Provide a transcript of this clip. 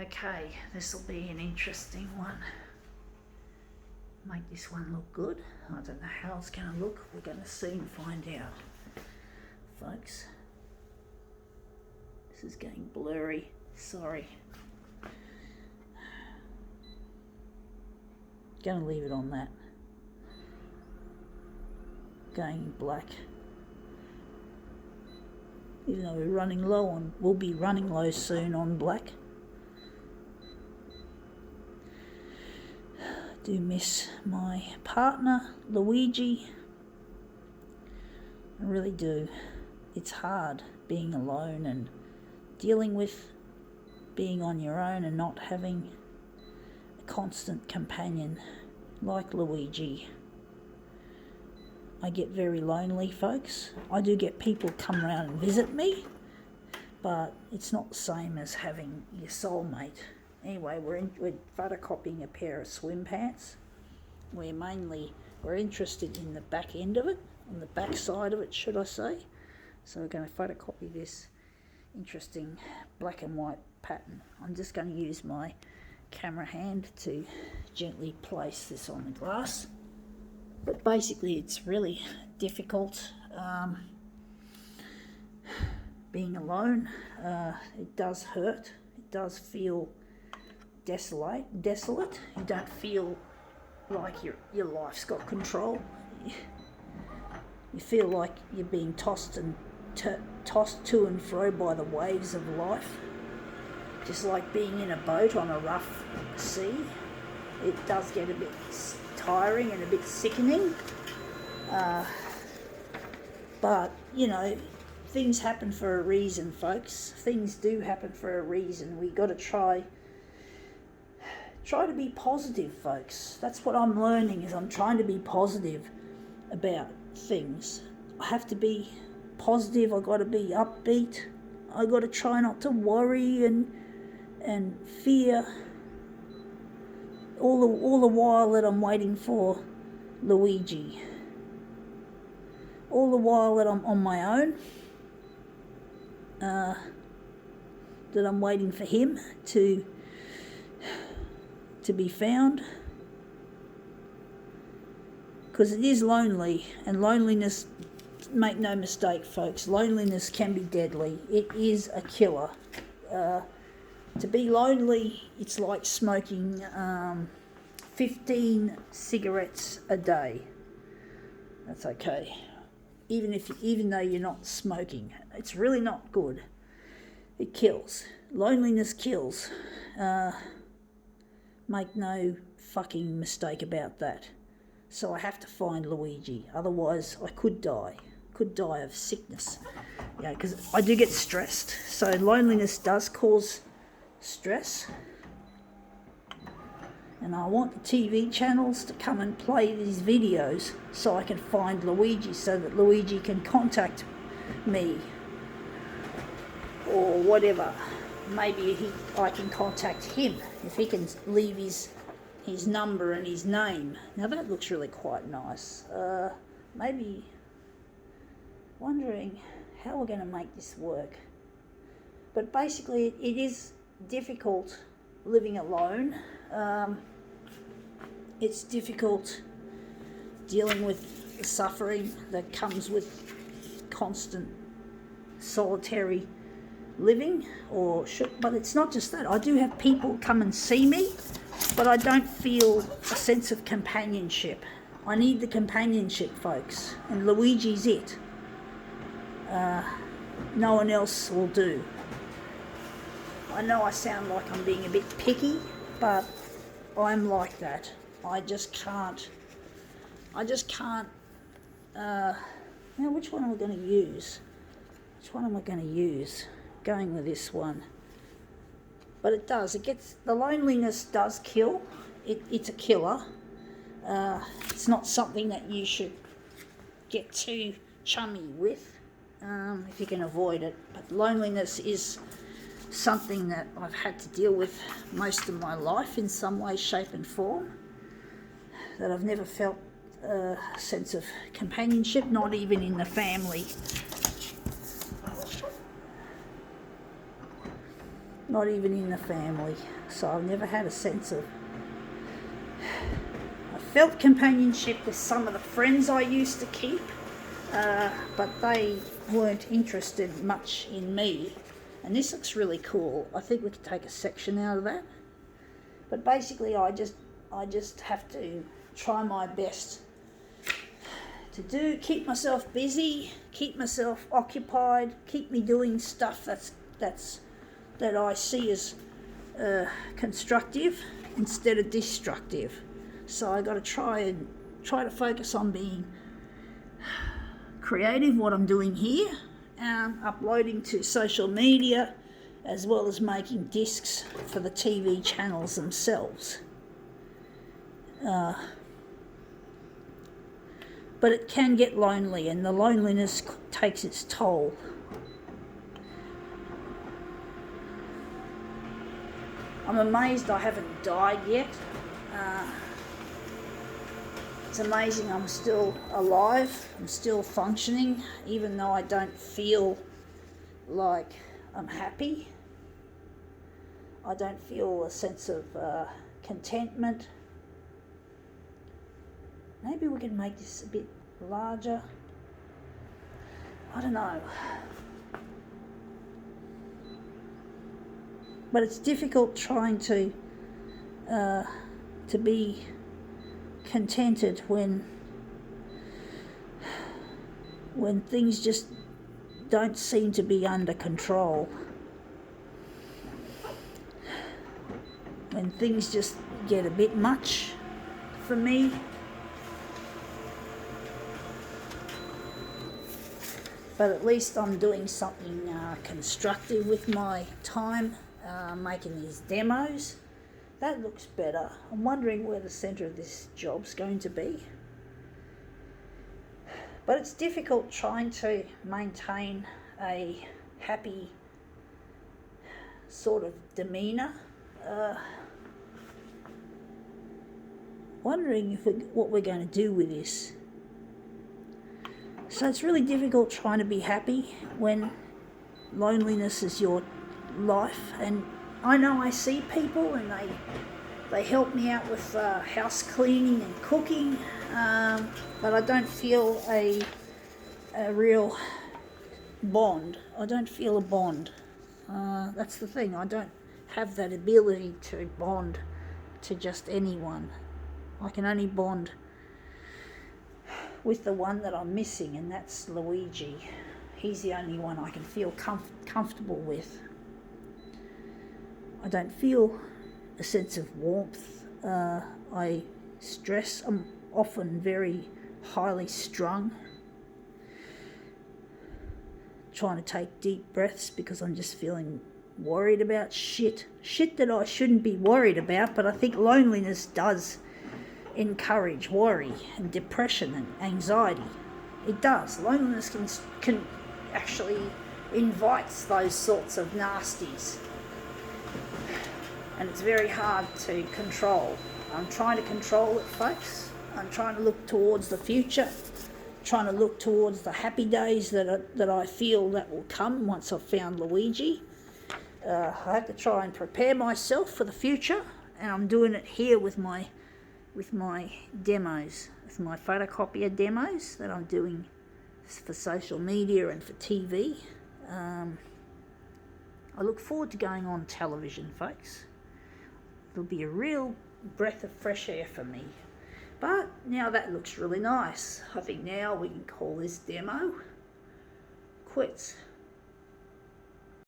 Okay, this will be an interesting one. Make this one look good. I don't know how it's going to look. We're going to soon find out, folks. This is getting blurry. Sorry. Going to leave it on that. Going black. Even though we're running low on, we'll be running low soon on black. Do miss my partner, Luigi. I really do. It's hard being alone and dealing with being on your own and not having a constant companion like Luigi. I get very lonely, folks. I do get people come around and visit me, but it's not the same as having your soulmate. Anyway, we're photocopying a pair of swim pants. We're interested in the back end of it, on the back side of it, should I say. So we're going to photocopy this interesting black and white pattern. I'm just going to use my camera hand to gently place this on the glass. But basically it's really difficult being alone. It does hurt. It does feel desolate. You don't feel like your life's got control. You feel like you're being tossed to and fro by the waves of life, just like being in a boat on a rough sea. It does get a bit tiring and a bit sickening, but you know, things happen for a reason, folks. Things do happen for a reason. We got to try to be positive, folks. That's what I'm learning, is I'm trying to be positive about things. I have to be positive. I got to be upbeat. I got to try not to worry and fear all the while that I'm waiting for Luigi. All the while that I'm on my own, that I'm waiting for him to be found. Because it is lonely, and loneliness, make no mistake, folks, loneliness can be deadly. It is a killer. To be lonely, it's like smoking 15 cigarettes a day. That's okay. Even though you're not smoking, it's really not good. It kills. Loneliness kills. Make no fucking mistake about that. So I have to find Luigi, otherwise I could die. Could die of sickness. Yeah, because I do get stressed. So loneliness does cause stress. And I want the TV channels to come and play these videos so I can find Luigi, so that Luigi can contact me or whatever. Maybe I can contact him if he can leave his number and his name. Now that looks really quite nice. Maybe wondering how we're going to make this work. But basically it is difficult living alone. It's difficult dealing with the suffering that comes with constant solitary living, but it's not just that. I do have people come and see me, but I don't feel a sense of companionship. I need the companionship, folks, and Luigi's it. No one else will do. I know I sound like I'm being a bit picky, but I'm like that. I just can't. Now, which one am I going to use? Going with this one. But it does. The loneliness does kill. It's a killer. It's not something that you should get too chummy with, if you can avoid it. But loneliness is something that I've had to deal with most of my life in some way, shape and form. That I've never felt a sense of companionship, not even in the family. not even in the family. So I've never had a sense of... I felt companionship with some of the friends I used to keep, but they weren't interested much in me. And this looks really cool. I think we could take a section out of that. But basically I just have to try my best to keep myself busy, keep myself occupied, keep me doing stuff that I see as constructive instead of destructive. So I got to try to focus on being creative, what I'm doing here, uploading to social media, as well as making discs for the TV channels themselves. But it can get lonely, and the loneliness takes its toll. I'm amazed I haven't died yet. It's amazing I'm still alive, I'm still functioning, even though I don't feel like I'm happy. I don't feel a sense of contentment. Maybe we can make this a bit larger. I don't know. But it's difficult trying to be contented when things just don't seem to be under control. When things just get a bit much for me. But at least I'm doing something constructive with my time, making these demos. That looks better. I'm wondering where the centre of this job's going to be. But it's difficult trying to maintain a happy sort of demeanour. Wondering what we're going to do with this. So it's really difficult trying to be happy when loneliness is your life. And I know I see people and they help me out with house cleaning and cooking, but I don't feel a real bond. I don't feel a bond. That's the thing. I don't have that ability to bond to just anyone. I can only bond with the one that I'm missing, and that's Luigi. He's the only one I can feel comfortable with. I don't feel a sense of warmth. I stress. I'm often very highly strung. Trying to take deep breaths because I'm just feeling worried about shit that I shouldn't be worried about, but I think loneliness does encourage worry and depression and anxiety. It does. Loneliness can actually invites those sorts of nasties, and it's very hard to control. I'm trying to control it, folks. I'm trying to look towards the future, trying to look towards the happy days that I feel that will come once I've found Luigi. I have to try and prepare myself for the future, and I'm doing it here with my demos, with my photocopier demos that I'm doing for social media and for TV. I look forward to going on television, folks. It'll be a real breath of fresh air for me. But now that looks really nice. I think now we can call this demo quits.